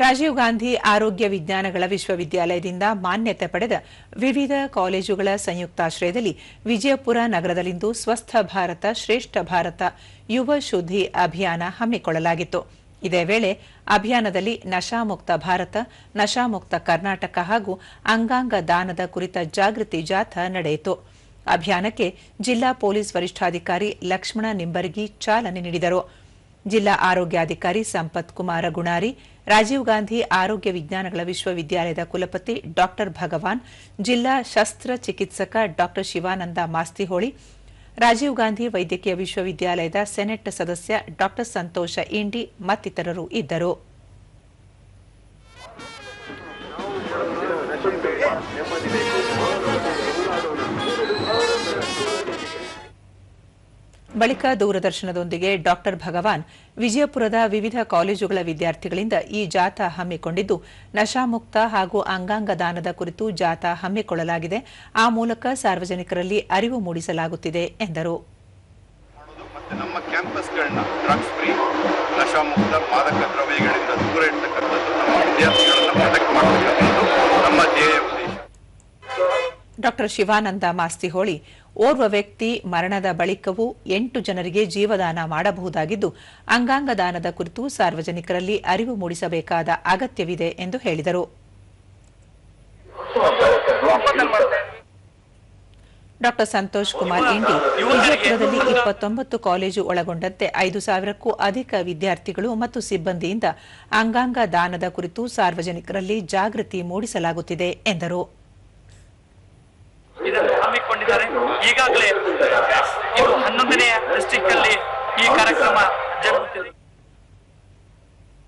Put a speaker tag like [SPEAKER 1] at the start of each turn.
[SPEAKER 1] ರಾಜೀವ್ ಗಾಂಧಿ ಆರೋಗ್ಯ ವಿಜ್ಞಾನಗಳ ವಿಶ್ವವಿದ್ಯಾಲಯದಿಂದ ಮಾನ್ಯತೆ ಪಡೆದ ವಿವಿಧ ಕಾಲೇಜುಗಳ ಸಂಯುಕ್ತಾಶ್ರಯದಲ್ಲಿ ವಿಜಯಪುರ ನಗರದಲ್ಲಿಂದು ಸ್ವಸ್ಥ ಭಾರತ ಶ್ರೇಷ್ಠ ಭಾರತ ಯುವ ಶುದ್ಧಿ ಅಭಿಯಾನ ಹಮ್ಮಿಕೊಳ್ಳಲಾಗಿತ್ತು. ಇದೇ ವೇಳೆ ಅಭಿಯಾನದಲ್ಲಿ ನಶಾಮುಕ್ತ ಭಾರತ, ನಶಾಮುಕ್ತ ಕರ್ನಾಟಕ ಹಾಗೂ ಅಂಗಾಂಗ ದಾನದ ಕುರಿತ ಜಾಗೃತಿ ಜಾಥಾ ನಡೆಯಿತು. ಅಭಿಯಾನಕ್ಕೆ ಜಿಲ್ಲಾ ಪೊಲೀಸ್ ವರಿಷ್ಠಾಧಿಕಾರಿ ಲಕ್ಷ್ಮಣ ನಿಂಬರ್ಗಿ ಚಾಲನೆ ನೀಡಿದರು. ಜಿಲ್ಲಾ ಆರೋಗ್ಯಾಧಿಕಾರಿ ಸಂಪತ್ ಕುಮಾರ ಗುಣಾರಿ, ರಾಜೀವ್ ಗಾಂಧಿ ಆರೋಗ್ಯ ವಿಜ್ಞಾನಗಳ ವಿಶ್ವವಿದ್ಯಾಲಯದ ಕುಲಪತಿ ಡಾ ಭಗವಾನ್, ಜಿಲ್ಲಾ ಶಸ್ತ್ರಚಿಕಿತ್ಸಕ ಡಾ ಶಿವಾನಂದ ಮಾಸ್ತಿಹೊಳಿ, ರಾಜೀವ್ ಗಾಂಧಿ ವೈದ್ಯಕೀಯ ವಿಶ್ವವಿದ್ಯಾಲಯದ ಸೆನೆಟ್ ಸದಸ್ಯ ಡಾ ಸಂತೋಷ ಇಂಡಿ ಮತ್ತಿತರರು ಇದ್ದರು. ಬಳಿಕ ದೂರದರ್ಶನದೊಂದಿಗೆ ಡಾ ಭಗವಾನ್ ವಿಜಯಪುರದ ವಿವಿಧ ಕಾಲೇಜುಗಳ ವಿದ್ಯಾರ್ಥಿಗಳಿಂದ ಈ ಜಾಥಾ ಹಮ್ಮಿಕೊಂಡಿದ್ದು, ನಶಾಮುಕ್ತ ಹಾಗೂ ಅಂಗಾಂಗ ದಾನದ ಕುರಿತು ಜಾಥಾ ಹಮ್ಮಿಕೊಳ್ಳಲಾಗಿದೆ. ಆ ಮೂಲಕ ಸಾರ್ವಜನಿಕರಲ್ಲಿ ಅರಿವು ಮೂಡಿಸಲಾಗುತ್ತಿದೆ ಎಂದರು.
[SPEAKER 2] ನಮ್ಮ ಕ್ಯಾಂಪಸ್ಗಳನ್ನ ಡ್ರಗ್ಸ್ ಫ್ರೀ, ನಶಾಮುಕ್ತ, ಮಾದಕ ದ್ರವ್ಯಗಳಿಂದ ದೂರ ಇರತಕ್ಕಂಥದ್ದು, ನಮ್ಮ ವಿದ್ಯಾರ್ಥಿಗಳನ್ನ ಪ್ರೊಟೆಕ್ಟ್ ಮಾಡತಕ್ಕಂಥದ್ದು ನಮ್ಮ ಧ್ಯೇಯ ಉದ್ದೇಶ.
[SPEAKER 1] ಡಾ ಶಿವಾನಂದ ಮಾಸ್ತಿಹೊಳಿ, ಓರ್ವ ವ್ಯಕ್ತಿ ಮರಣದ ಬಳಿಕವೂ 8 ಜನರಿಗೆ ಜೀವದಾನ ಮಾಡಬಹುದಾಗಿದ್ದು, ಅಂಗಾಂಗ ದಾನದ ಕುರಿತು ಸಾರ್ವಜನಿಕರಲ್ಲಿ ಅರಿವು ಮೂಡಿಸಬೇಕಾದ ಅಗತ್ಯವಿದೆ ಎಂದು ಹೇಳಿದರು. ಡಾ ಸಂತೋಷ್ ಕುಮಾರ್ ಇಂಡಿ, ವಿಜಯಪುರದಲ್ಲಿ 29 ಕಾಲೇಜು ಒಳಗೊಂಡಂತೆ 5,000ಕ್ಕೂ ಅಧಿಕ ವಿದ್ಯಾರ್ಥಿಗಳು ಮತ್ತು ಸಿಬ್ಬಂದಿಯಿಂದ ಅಂಗಾಂಗ ದಾನದ ಕುರಿತು ಸಾರ್ವಜನಿಕರಲ್ಲಿ ಜಾಗೃತಿ ಮೂಡಿಸಲಾಗುತ್ತಿದೆ ಎಂದರು.
[SPEAKER 3] ಇದನ್ನು ಹಮ್ಮಿಕೊಂಡಿದ್ದಾರೆ. ಈಗಾಗಲೇ ಇದು 11ನೇ ಡಿಸ್ಟ್ರಿಕ್ಟ್ ಅಲ್ಲಿ ಈ ಕಾರ್ಯಕ್ರಮ